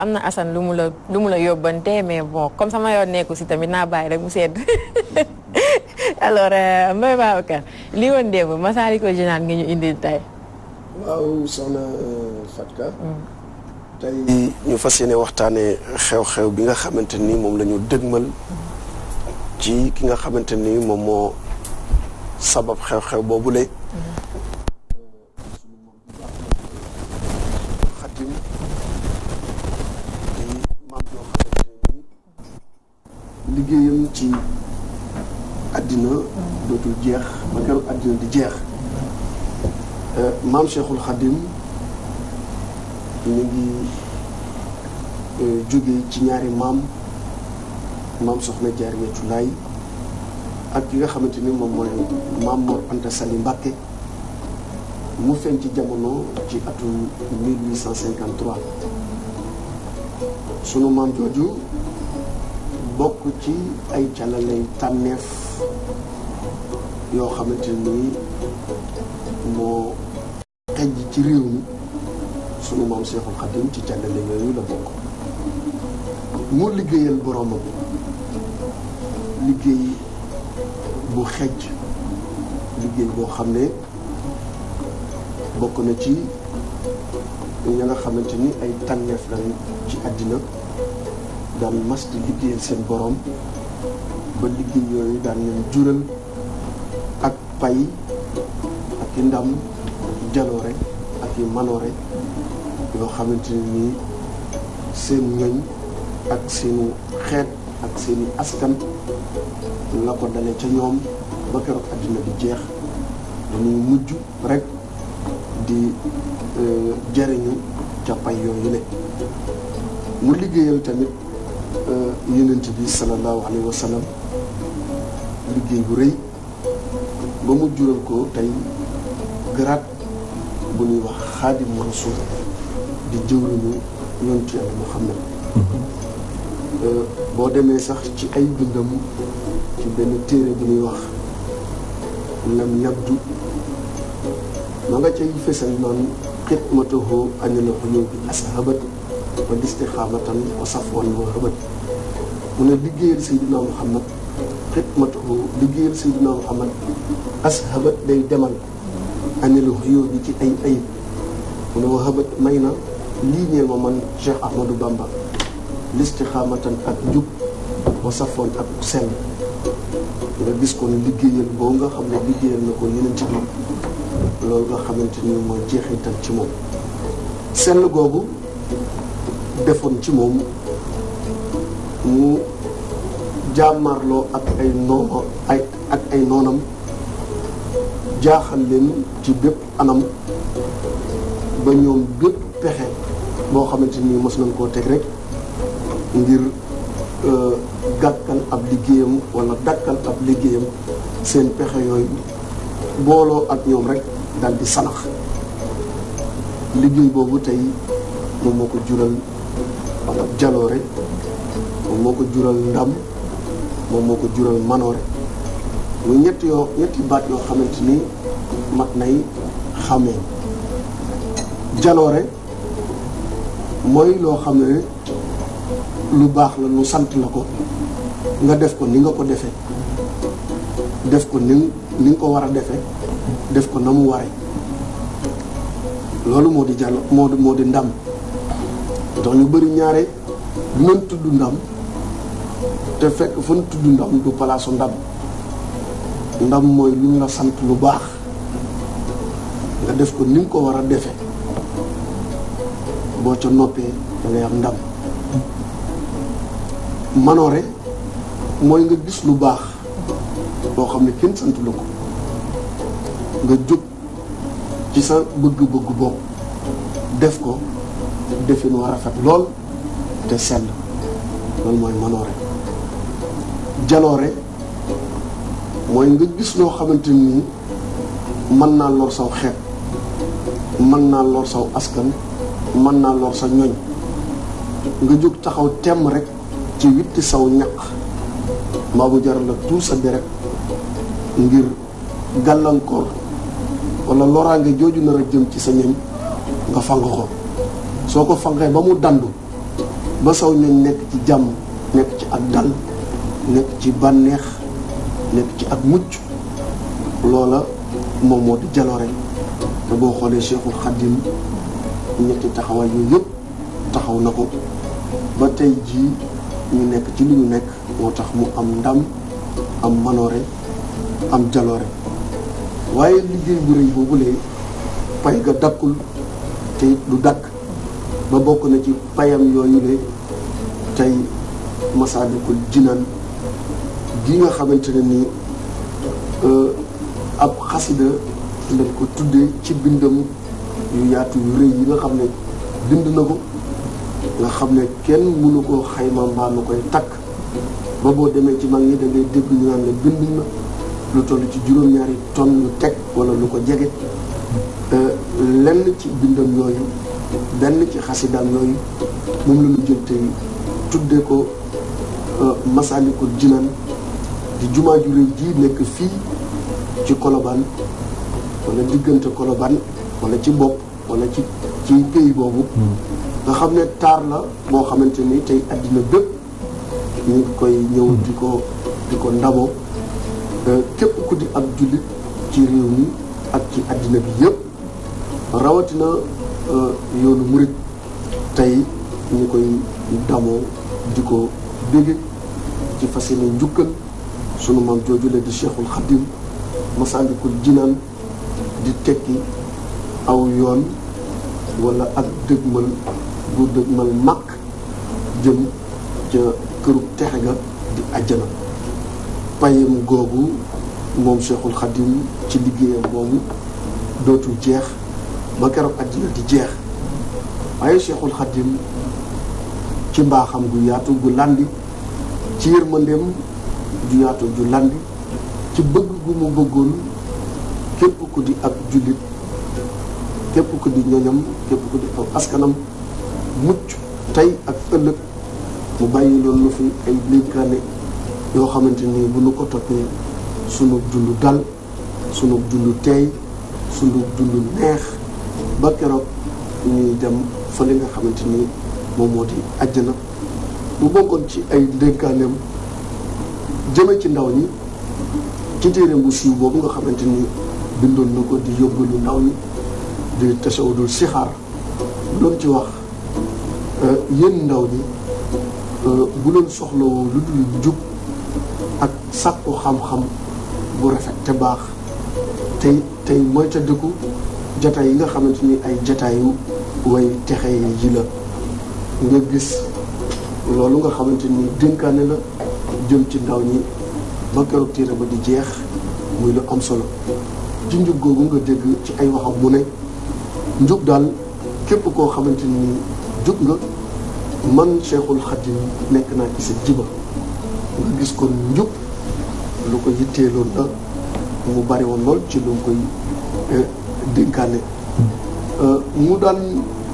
am na Assane lu mu la yóbbante mais bon comme sama yoon nekku si tamit naa bàyyi rek mu sedd alors Mbaye Babacar lii woon démb Massalikul Jinaan nga ñu indil tey. waaw soxna Fatka. tey ñu fas yéene waxtaanee xew-xew bi nga xamante ni moom la ñu dëgmal ci ki nga xamante ni moom moo sabab xew-xew boobule. Xadim di maam yoo xamante ni liggéeyam ci àddina dootul jeex ba keroog àddina di jeex. maam Cheikhul Khadim ñu ngi jóge ci ñaari maam Soxna Jaariyatu Laay ak ki nga xamante ni moom mooy maam Mor Anta Sali Mbàkke mu feeñ ci jamono ci atum 1853 sunu maam jooju bokk ci ay càllalay tànneef yoo xamante ni moo xejj ci réew mi sunu maam Seexul Xadim ci càllale yooyu la bokk mu liggéeyal boroomam liggéey bu xejj liggéey boo xam ne bokk na ci ña nga xamante ni ay tànneef lañ ci àddina daan mas di liggéeyal seen boroom ba liggéey yooyu daan leen jural ak pay ak i ndam jaloore ak i manoore yoo xamante ne nii seen ñoñ ak seenu xeet ak seeni askan la ko dalee ca ñoom ba keroog àddina di jeex dañuy mujj rek di jariñu ca pay yooyu ne mu liggéeyal tamit yonent bi sallallahu alayhi wa sallam liggéey bu rëy ba mu jural ko tey garaat bu ñuy wax Xaadimu Rasuul di jëwriñu yonent Yàlla Muhammad boo demee sax ci ay bindam ci benn téere bu ñuy wax lam yabdu ma nga cay fesal naan xidmatahu anil uyubi ashabat wa istixaamatan wa safwan wa habat mu ne liggéeyal Seydina Muhammad xidmatahu liggéeyal Seydina Muhammad ashabat day demal anil uyubi ci ay ayib mu ne wa habat may na lii ñeel ma man Cheikh Ahmadou Bamba listixaamatan ak jub wa safwan ak sell nga gis ko ni liggéeyal boobu nga xam ne liggéeyal na ko yeneen ci moom loolu nga xamante ni mooy jeexital ci moom sell googu defoon ci moom mu jàmmarloo ak ay noonam jaaxal leen ci bépp anam ba ñoom bépp pexe boo xamante ni mos nañ koo teg rek ngir gàkkal ab liggéeyam wala dakkal ab liggéeyam seen pexe yooyu booloo ak ñoom rek dal di sanax liggéey boobu tey moom moo ko jural jaloore moom moo ko jural ndam moom moo ko jural manoore muy ñetti baat yoo xamante ni mat nay xàmmee jaloore mooy loo xam ne lu baax la lu sant la ko nga def ko ni nga ko defee def ko ni nga ko war a defee def ko na mu waree loolu moo di jàll moo di ndam tax ñu bëri ñaare dinañ tudd ndam te fekk fa ñu tudd ndam du palaasu ndam mooy lu ñu la sant lu baax nga def ko ni nga ko war a defee boo ca noppee da ngay am ndam manoore mooy nga gis lu baax boo xam ne kenn sant la ko nga jóg ci sa bëgg-bëgg bopp def ko defin war a rafet lool te sell loolu mooy manoore jaloore mooy nga gis loo xamante ni mën naa lor saw xeet mën naa lor saw askan mën naa lor sa ñoñ nga jóg taxaw temm rek ci witti saw ñaq mbaa mu jaral la tuur sa deret ngir gàllankoor wala loraange jooju nar a jëm ci sa ñoñ nga fang ko soo ko fangee ba mu dandu ba saw ñooñ nekk ci jàmm nekk ci ak dal nekk ci bànneex nekk ci ak mucc loola moom moo di jaloore te boo xoolee Cheikhul Khadim ñetti taxawaay yooyu yëpp taxaw na ko ba tey jii ñu nekk ci li ñu nekk moo tax mu am ndam am manoore am jaloore waaye liggéey bu rëy boobulee pay ga dakkul te it du dakk ba bokk na ci payam yooyu le tey Masaalikul Jinaan gi nga xamante ne nii ab xasida lañ ko tuddee ci bindam yu yaatu yu rëy yi nga xam ne bind na ko nga xam ne kenn mënu koo xayma mbaa nu koy takk ba boo demee ci mag ñi da ngay dégg ñu naan ne bind na lu toll ci juróom-ñaari tonnes yu teg wala lu ko jege lenn ci bindam yooyu benn ci xasidaam yooyu moom la ñu jël tey tuddee ko Masaalikul Jinaan di jumaa ju rëy ji nekk fii ci Colobane wala diggante Colobane wala ci bopp wala ci pays boobu nga xam ne taar la boo xamante ni tey àddina bépp ñu ngi koy ñëw di ko ndamoo képp ku di ab jullit ci réew mi ak ci àddina bi yëpp rawatina yoonu murit tey ñu koy damoo di ko dégg ci fas yéene njukkal sunu maam jooju la di Cheikhul Khadim Masaalikul Jinaan di tekki aw yoon wala ak dëgmal bu dëgmal màkk jëm ca këru texe ga di àjjana payam googu moom Cheikhul Khadim ci liggéeyam boobu dootul jeex ba keroog àddina di jeex waaye Cheikhul Khadim ci mbaaxam gu yaatu gu landi ci yërmandeem ju yaatu ju landi ci bëgg gu mu bëggoon képp ku di ab jullit képp ku di ñoñam képp ku di aw askanam mucc tey ak ëllëg mu bàyyi loolu fi ay dénkaane yoo xamante ni bu nu ko toppee sunu dund dal sunu dund teey sunu dund neex ba keroog ñuy dem fa li nga xamante ni moom moo di àjjana mu bokkoon ci ay dénkaaneem jëme ci ndaw ñi ci téereem bu siiw boobu nga xamante ni bindoon na ko di yóbbalu ndaw ñi di tasawudul sixaar doon ci wax yéen ndaw ñi bu leen soxlawoo lu dul jub ak sàkku xam-xam bu rafet te baax tey mooy ca dëkku jataay yi nga xamante ni ay jataayu way texe yi la nga gis loolu nga xamante ni dénkaane la jëm ci ndaw ñi ba keroog téere ba di jeex muy lu am solo ci njub googu nga dégg ci ay waxam mu ne njub daal képp koo xamante ni jub nga man Cheikhul Khadim nekk naa ci sa jiba nga gis kon njub lu ko yitteeloon la mu bari woon lool ci lu mu koy dénkaane mu daan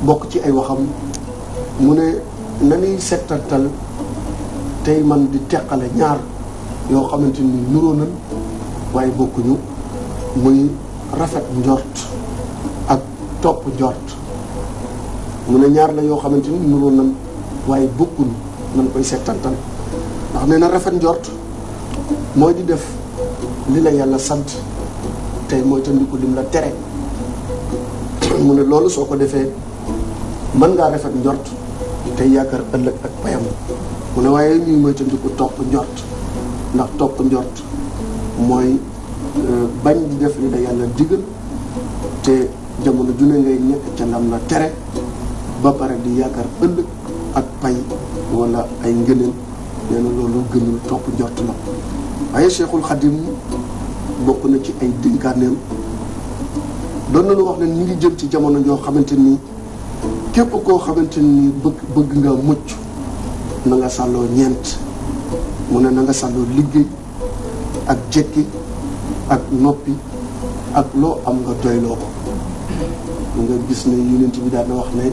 bokk ci ay waxam mu ne nañuy settantal tey man di teqale ñaar yoo xamante ni nuroo nañ waaye bokkuñu muy rafet njort ak topp njort mu ne ñaar la yoo xamante ni nuroo nañ waaye bokkuñu nañ koy settantal ndax nee na rafet njort mooy di def li la yàlla sant tey mooy tandiku lim la tere mu ne loolu soo ko defee mën ngaa rafet njort tey yaakaar ëllëg ak payam mu ne waaye ñuy moytandiku topp njort ndax topp njort mooy bañ di def li la yàlla digal te jamono ju ne ngay nekk ca lam la tere ba pare di yaakaar ëllëg ak pay wala ay ngëneel nee na loolu gënul topp njort la waaye Cheikhul Khadim bokk na ci ay dénkaaneem doon nañu wax ne ñu ngi jëm ci jamono joo xamante ni képp koo xamante ni bëgg nga mucc na nga sàlloo ñeent mu ne na nga sàlloo liggéey ak jekki ak noppi ak loo am nga doyloo ko nga gis ne yonent bi daan na wax ne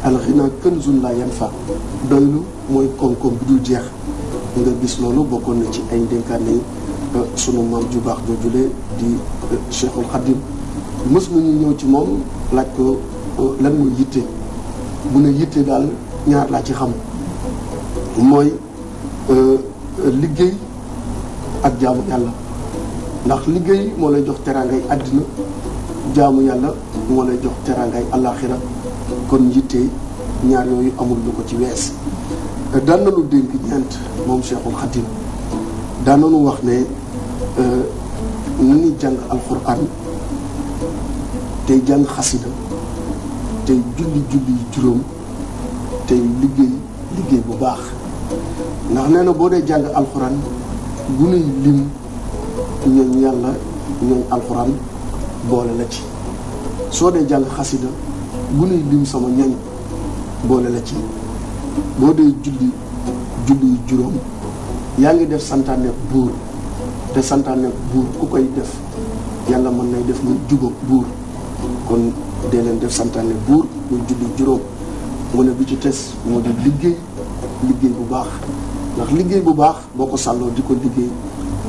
alxina kanzun la yanfa doylu mooy koom-koom bi dul jeex nga gis loolu bokkoon na ci ay dénkaane yi sunu maam ju baax joojule di Cheikhul Khadim mës nañu ñëw ci moom laaj ko lan mooy yitte mu ne yitte daal ñaar laa ci xam mooy liggéey ak jaamu yàlla ndax liggéey moo lay jox teraangay àddina jaamu yàlla moo lay jox teraangay àllaaxira kon yitte ñaar yooyu amul lu ko ci wees. daan nañu dénk ñeent moom Cheikhul Khadim daan nañu wax ne nañu jàng alxuraan tey jàng xasida tey julli juróom tey liggéey bu baax ndax nee na boo dee jàng alxuraan bu nuy lim ñooñ yàlla ñooñ alxuraan boole la ci soo dee jàng xasida bu nuy lim sama ñoñ boole la ci boo dee julli juróom yaa ngi def santaane buur te santaane buur ku koy def yàlla mën nay def muy jubóog buur kon dee leen def santaane buur muy julli juróom mu ne bi ci tes moo di liggéey bu baax ndax liggéey bu baax boo ko sàlloo di ko liggéey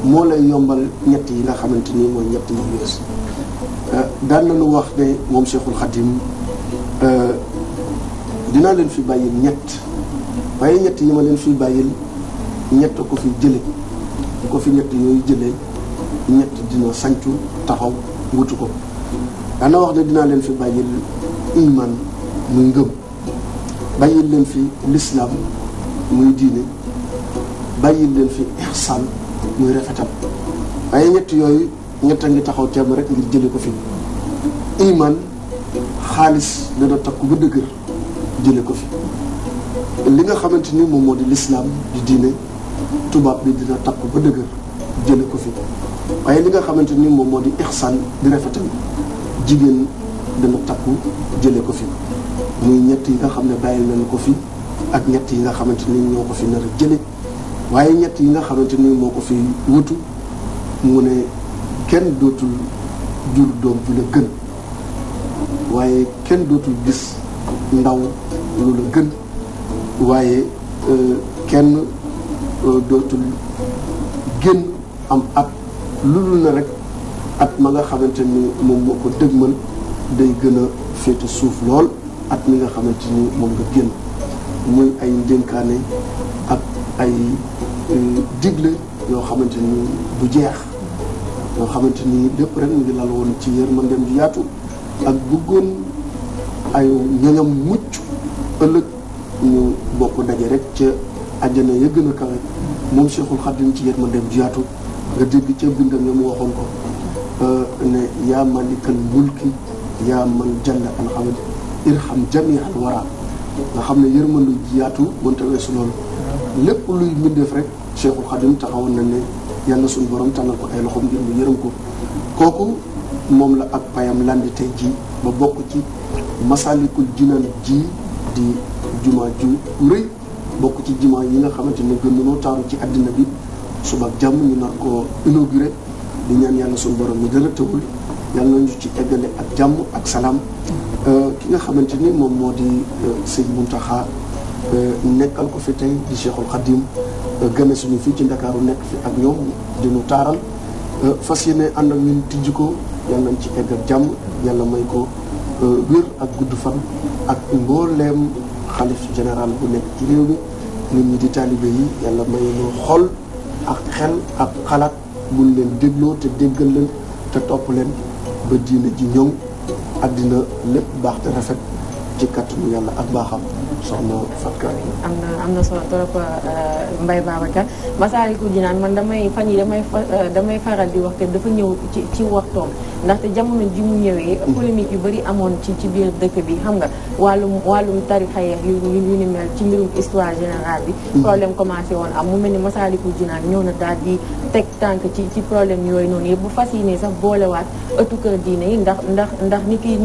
moo lay yombal ñett yi nga xamante ni mooy ñett yi wees daan nañu wax ne moom Cheikhul Khadim dinaa leen fi bàyyil ñett waaye ñett yi ma leen fi bàyyil ñett ko fi jële ko fi ñett yooyu jëlee ñett dina sancu taxaw wutu ko daana wax ne dinaa leen fi bàyyil iman muy ngëm bàyyil leen fi lislaam muy diine bàyyil leen fi ihsaan muy rafetal waaye ñett yooyu ñett a ngi taxaw teem rek ngir jële ko fi iman xaalis dana takku ba dëgër jële ko fi li nga xamante ni moom moo di lislaam di diine tubaab bi dina takku ba dëgër jële ko fi waaye li nga xamante ni moom moo di ihsaan di rafetal jigéen dana takku jële ko fi muy ñett yi nga xam ne bàyyil nañu ko fi ak ñett yi nga xamante ni ñoo ko fi nar a jële waaye ñett yi nga xamante ni moo ko fi wutu mu ne kenn dootul jur doom ju la gën waaye kenn dootul gis ndaw lu la gën waaye kenn dootul génn am at lu na rek at ma nga xamante ni moom moo ko dëgmal day gën a féete suuf lool at mi nga xamante ni moom nga génn muy ay ndénkaane ak ay digle yoo xamante ni du jeex yoo xamante ni lépp rek mu ngi lal woon ci yërmandeem ju yaatu ak bëggoon ay ñoñam mucc ëllëg ñu bokk daje rek ca àjjana ya gën a kawe moom Cheikhul Khadim ci yërmandeem ju yaatu nga dégg ca bindam ya mu waxoon ko ne yaa malikal mulki yaa man jalla an xamad irham jami al wara nga xam ne yërmandu ji yaatu mënta weesu loolu lépp luy mbindeef rek Cheikhul Khadim taxawoon na ne yàlla suñu borom tànnal ko ay loxoom ngir mu yërëm ko kooku moom la ak payam landi tey ji ba bokk ci masalikul jinaan ji di jumaa ju rëy bokk ci jumaa yi nga xamante ne gën nañoo taaru ci àddina bi suba ak jàmm ñu nar ko inauguré di ñaan yàlla suñu borom mi dara tëwul yàlla nañu ci eggale ak jàmm ak salaam ki nga xamante ni moom moo di sëñ Muntaxa nekkal ko fi tey di Cheikhul Khadim gane suñu fii ci Ndakaaru nekk fi ak ñoom di nu taaral fas yéene ànd ak ñun tijji ko yàlla nañ ci egg ak jàmm yàlla may ko wér ak gudd fan ak mbooleem xalif général bu nekk ci réew mi nit ñi di taalibe yi yàlla may nu xol ak xel ak xalaat buñ leen dégloo te déggal leen te topp leen ba diine ji ñoŋ àddina lépp baax te rafet ci kàttanu yàlla ak baaxam soxna Fatka. am na solo trop Mbaye Babacar Massalikul Jinaan man damay faral di wax te dafa ñëw ci waxtoom ndaxte jamono ji mu ñëwee polémique yu bëri amoon ci biir dëkk bi xam nga wàllum tarixa yeex yu ni mel ci mbirum histoire générale bi problème commencé woon am mu mel ni Massalikul Jinaan ñëw na daal di teg tànk ci problème yooyu noonu yëpp bu fas yéene sax boolewaat ëttu kër diine yi ndax ni ki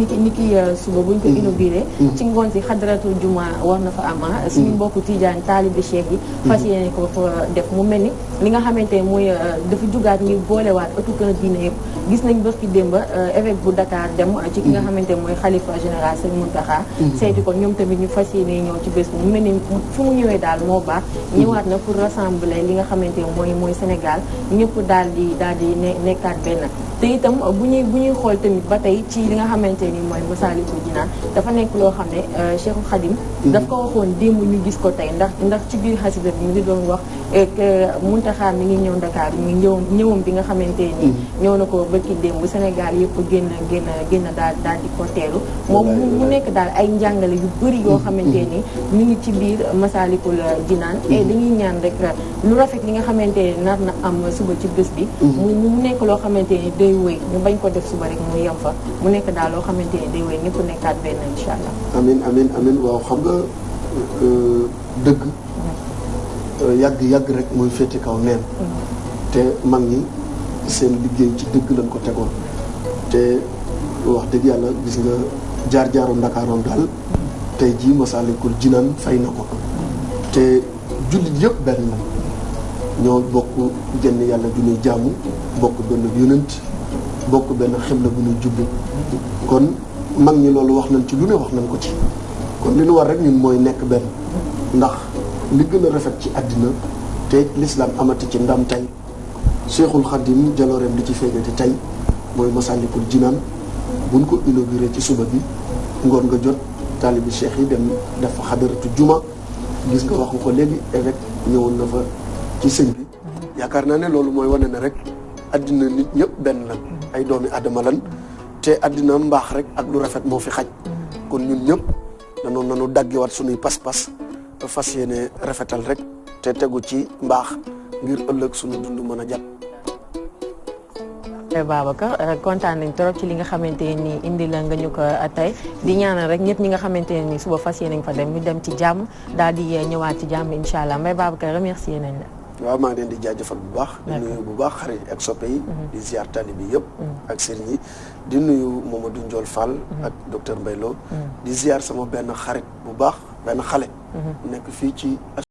suba buñ ko inauguré ci ngoon si xadratul juma war na fa am suñu mbokku tijaan taalibe cheikh yi fas yéene ko fa def mu mel ni li nga xamante ne mooy dafa jugaat ngir boolewaat ëttu kër diine yëpp gis nañ bërki démb évêque bu Dakar dem ci ki nga xamante ne mooy xalifa général Sëñ Muntaxa seeti ko ñoom tamit ñu fas yéene ñëw ci bés bu mu mel ni fu mu ñëwee daal moo baax ñëwaat na pour rassembler li nga xamante ne mooy Sénégal ñëpp daal di nekkaat benn te itam bu ñuy xool tamit ba tey ci li nga xamante ni mooy Massalikul Jinaan dafa nekk loo loo xam ne Cheikhul Khadim daf ko waxoon démb ñu gis ko tey ndax ci biir xasida bi mi ngi doon wax Muntaxa mi ngi ñëw Dakar mi ngi ñëwam bi nga xamante ni ñëw na ko bëkki démb Sénégal yëpp génn daal di ko teelu moom mu nekk daal ay njàngale yu bëri yoo xamante ni mi ngi ci biir Masaalikul Jinaan et dañuy ñaan rek lu rafet li nga xamante ni nar na am suba ci bés bi mu nekk loo xamante ni day wéy ñu bañ ko def suba rek mu yem fa mu nekk daal loo xamante ni day wéy ñëpp nekkaat benn incha allah. amiin waaw xam nga dëgg yàgg rek mooy féete kaw neen te mag ñi seen liggéey ci dëgg lañ ko tegoon te wax dëgg yàlla gis nga jaar-jaaru Ndakaaroon daal tey jii Masaalikul Jinaan fay na ko te jullit yëpp benn la ñoo bokk jenn yàlla ju ñuy jaamu bokk benn yonent bokk benn xibla bu ñuy jublu kon mag ñi loolu wax nañ ci lu ne wax nañ ko ci kon li ñu war rek ñun mooy nekk benn ndax li gën a rafet ci àddina te l'islam amati ci ndam tey Cheikhul Khadim jalooreem li ci feeñati tey mooy Masaalikul Jinaan buñ ko inauguré ci suba bi ngoon nga jot taalibi cheikh yi dem def fa xadaratu juma gis nga wax nga ko léegi évêque ñëwoon na fa ci sëñ bi yaakaar naa ne loolu mooy wane ne rek àddina nit ñëpp benn lan ay doomi adama lan te àddina mbaax rek ak lu rafet moo fi xaj kon ñun ñëpp nanu daggiwaat suñuy pas-pas fas yéene rafetal rek te tegu ci mbaax ngir ëllëg suñu dund mën a jàpp. Babacar kontaan nañ trop ci li nga xamante ni indi la nga ñu ko tey di ñaanal rek ñëpp ñi nga xamante ne ni suba fas yéene nañ fa dem ñu dem ci jàmm daal di ñëwaat ci jàmm incha allah Mbaye Babacar remercier nañ la. waaw maa ngi leen di jaajëfal bu baax. di nuyu bu baax xarit ak soppe yi. di ziar tali bi yëpp. ak sëriñ yi di nuyu Mamadou Ndiol Fall. ak docteur Mbaylo. di ziar sama benn xarit bu baax benn xale. nekk fii ci.